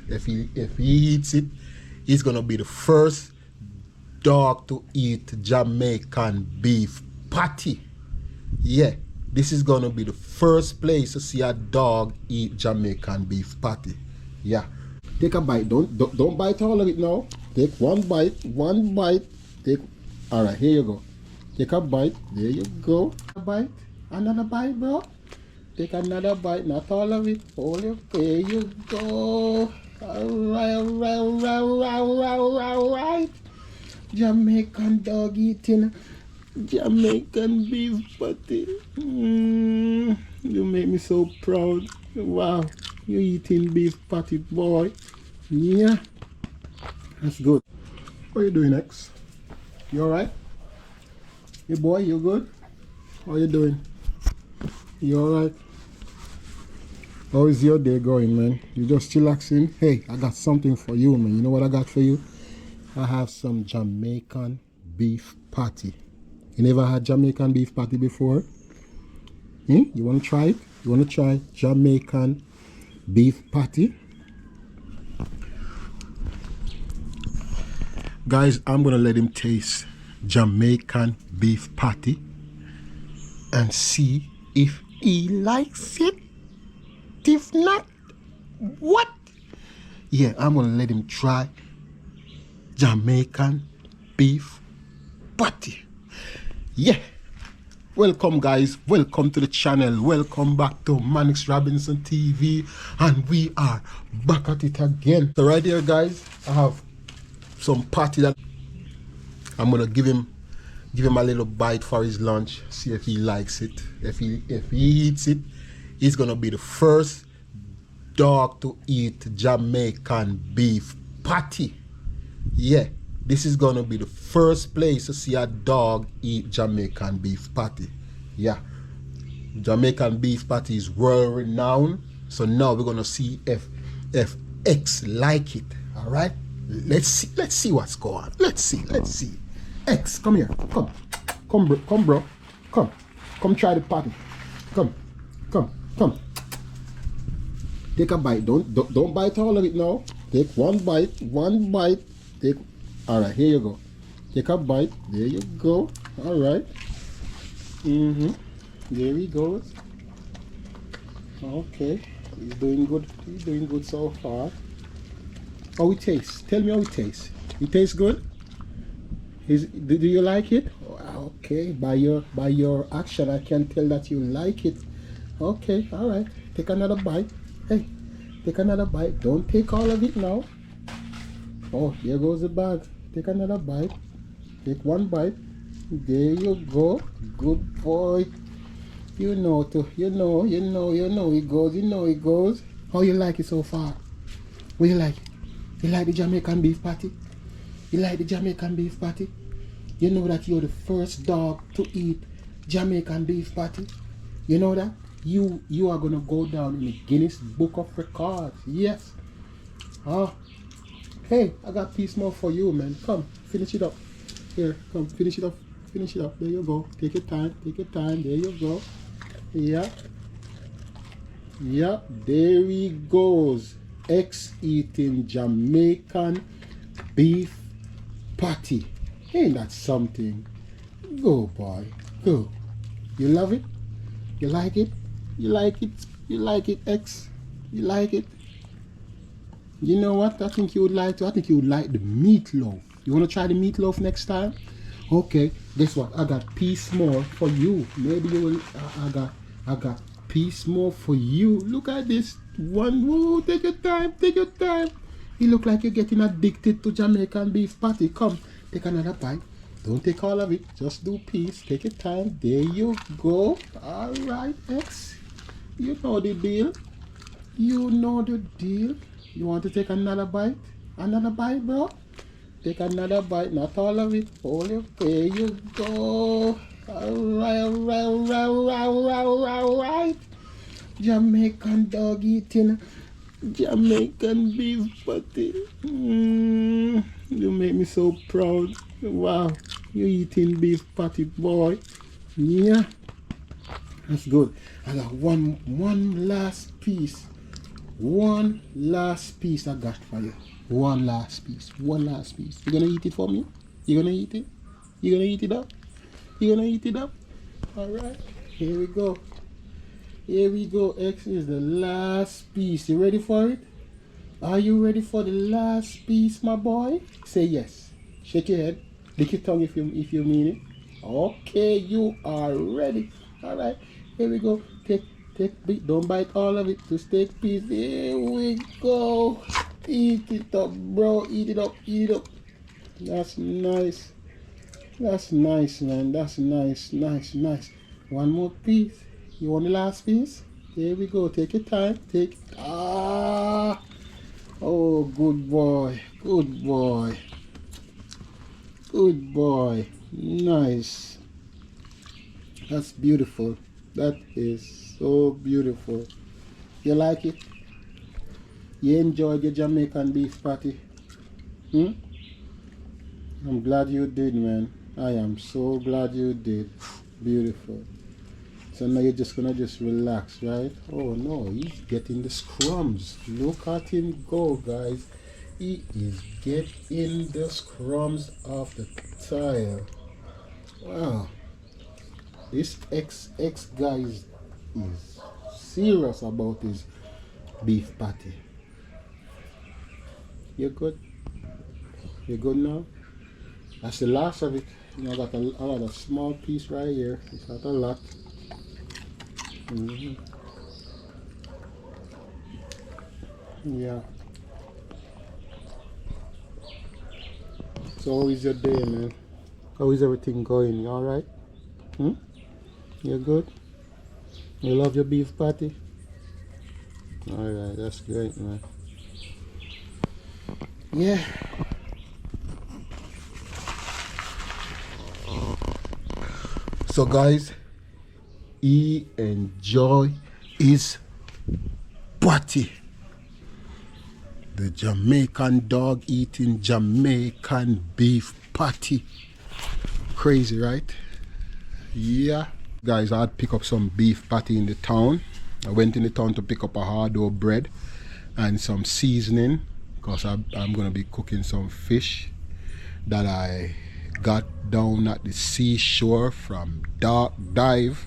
If he eats it, he's gonna be the first dog to eat Jamaican beef patty. Yeah, this is gonna be the first place to see a dog eat Jamaican beef patty. Yeah. Take a bite. Don't bite all of it now. Take one bite. One bite. Take. All right, here you go. Take a bite. There you go. A bite. Another bite, bro. Take another bite. Not all of it. Hold it. There you go. All right, all right, all right, all right, all right, all right. Jamaican dog eating Jamaican beef patty. You make me so proud. Wow, you eating beef patty, boy. Yeah, that's good. What are you doing next? You alright? Hey boy, you good? How you doing? You alright? How is your day going, man? You just chillaxing? Hey, I got something for you, man. You know what I got for you? I have some Jamaican beef patty. You never had Jamaican beef patty before? You want to try it? You want to try Jamaican beef patty? Guys, I'm going to let him taste Jamaican beef patty and see if he likes it. If not, what? Yeah, I'm going to let him try Jamaican beef patty. Yeah. Welcome guys, welcome to the channel, welcome back to Mannix Robinson TV, and we are back at it again. So right here guys, I have some patty that I'm gonna give him a little bite for his lunch, see if he likes it. If he eats it, he's gonna be the first dog to eat Jamaican beef patty. Yeah, this is gonna be the first place to see a dog eat Jamaican beef patty. Yeah, Jamaican beef patty is world renowned. So now we're gonna see if X like it. All right, let's see what's going on. Let's see. X, come here. Come, bro. Come try the patty. Come. Take a bite. Don't bite all of it now. Take one bite. Take. All right, here you go. Take a bite. There you go. All right. There he goes. Okay. He's doing good so far. How it tastes? Tell me how it tastes. It tastes good? Do you like it? Okay. By your action, I can tell that you like it. Okay. All right. Take another bite. Hey, take another bite. Don't take all of it now. Oh, here goes the bag. Take another bite. Take one bite. There you go. Good boy. You know it goes. How you like it so far? What you like? You like the Jamaican beef patty? You like the Jamaican beef patty? You know that you're the first dog to eat Jamaican beef patty? You know that? You are gonna go down in the Guinness Book of Records. Yes. Hey, I got a piece more for you, man. Come, finish it up. Here, come, finish it up. There you go. Take your time. There you go. Yeah, there he goes. X eating Jamaican beef patty. Ain't that something? Go, boy. Go. You love it? You like it? You like it, X? You like it? You know what? I think you would like the meatloaf. You want to try the meatloaf next time? Okay. Guess what? I got piece more for you. Maybe you will. I got piece more for you. Look at this one. Whoa, take your time. You look like you're getting addicted to Jamaican beef patty. Come, take another bite. Don't take all of it. Just do piece. Take your time. There you go. All right, X. You know the deal. You want to take another bite? Another bite, bro? Take another bite. Not all of it. Hold it. There you go. All right. Jamaican dog eating Jamaican beef patty. You make me so proud. Wow. You eating beef patty, boy. Yeah. That's good. I got one last piece. One last piece I got for you. One last piece. One last piece. You gonna eat it for me? You gonna eat it? You gonna eat it up? You gonna eat it up? Alright. Here we go. Here we go. X is the last piece. You ready for it? Are you ready for the last piece, my boy? Say yes. Shake your head. Lick your tongue if you mean it. Okay, you are ready. Alright. Here we go. Take, don't bite all of it. Just take a piece. Here we go. Eat it up, bro. Eat it up. Eat it up. That's nice. That's nice, man. That's nice. Nice, nice. One more piece. You want the last piece? Here we go. Take your time. Take it. Ah. Oh, good boy. Good boy. Good boy. Nice. That's beautiful. That is so beautiful. You like it? You enjoyed your Jamaican beef patty? I'm glad you did, man. I am so glad you did. Beautiful. So now you're just gonna relax, right? Oh no, he's getting the scrums. Look at him go, guys. He is getting the scrums off the tile. Wow. This XX guy is serious about his beef patty. You good? You good now? That's the last of it. You know, I got a small piece right here. It's not a lot. Yeah. So how is your day, man? How is everything going? You alright? You good? You love your beef patty? Alright, that's great, man. Yeah. So guys, he enjoy his patty. The Jamaican dog eating Jamaican beef patty. Crazy, right? Yeah. Guys, I'd pick up some beef patty in the town. I went in the town to pick up a hard dough bread and some seasoning because I'm going to be cooking some fish that I got down at the seashore from Dark Dive.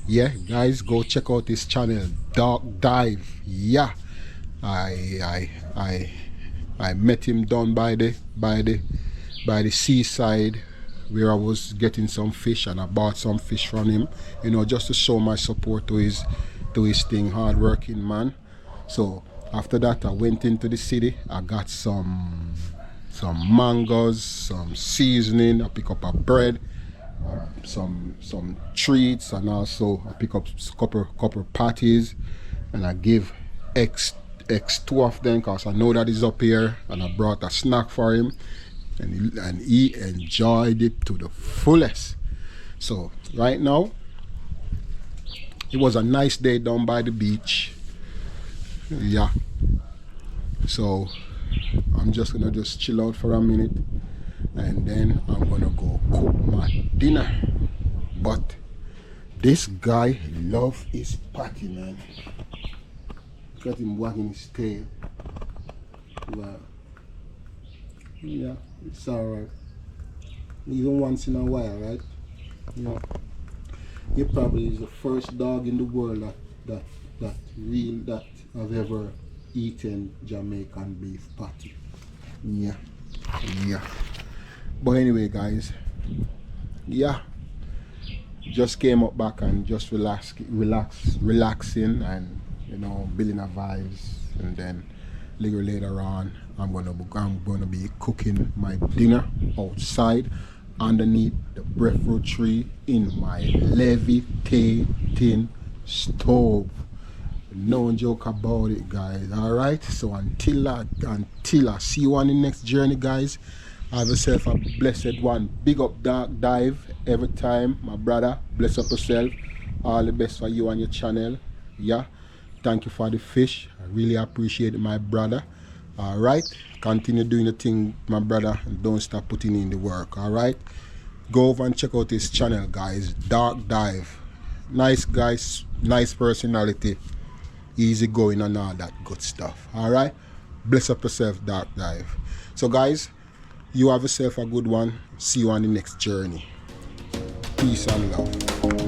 Yeah, guys, go check out his channel, Dark Dive. Yeah, I met him down by the seaside where I was getting some fish, and I bought some fish from him, you know, just to show my support to his thing. Hard-working man. So after that, I went into the city. I got some mangoes, some seasoning. I pick up a bread, some treats, and also I pick up a couple patties, and I give X two of them because I know that he's up here, and I brought a snack for him, and he enjoyed it to the fullest. So right now, it was a nice day down by the beach. Yeah. So I'm just gonna chill out for a minute, and then I'm gonna go cook my dinner. But this guy loves his patty, man. Look at him wagging his tail. Wow. Yeah, it's alright. Even once in a while, right? Yeah. He probably is the first dog in the world that I've ever eaten Jamaican beef patty. Yeah. But anyway, guys, yeah, just came up back and just relaxing, and you know, building a vibes, and then a little later on, I'm gonna be cooking my dinner outside underneath the breadfruit tree in my levitating stove. No joke about it, guys. Alright, so until I see you on the next journey, guys, have yourself a blessed one. Big up Dark Dive every time, my brother. Bless up yourself. All the best for you and your channel. Yeah, thank you for the fish. I really appreciate it, my brother. Alright, continue doing the thing, my brother, and don't stop putting in the work. Alright, go over and check out his channel, guys. Dark Dive. Nice guys, nice personality. easy going and all that good stuff. All right, bless up yourself, Dark Dive. So guys, you have yourself a good one. See you on the next journey. Peace and love.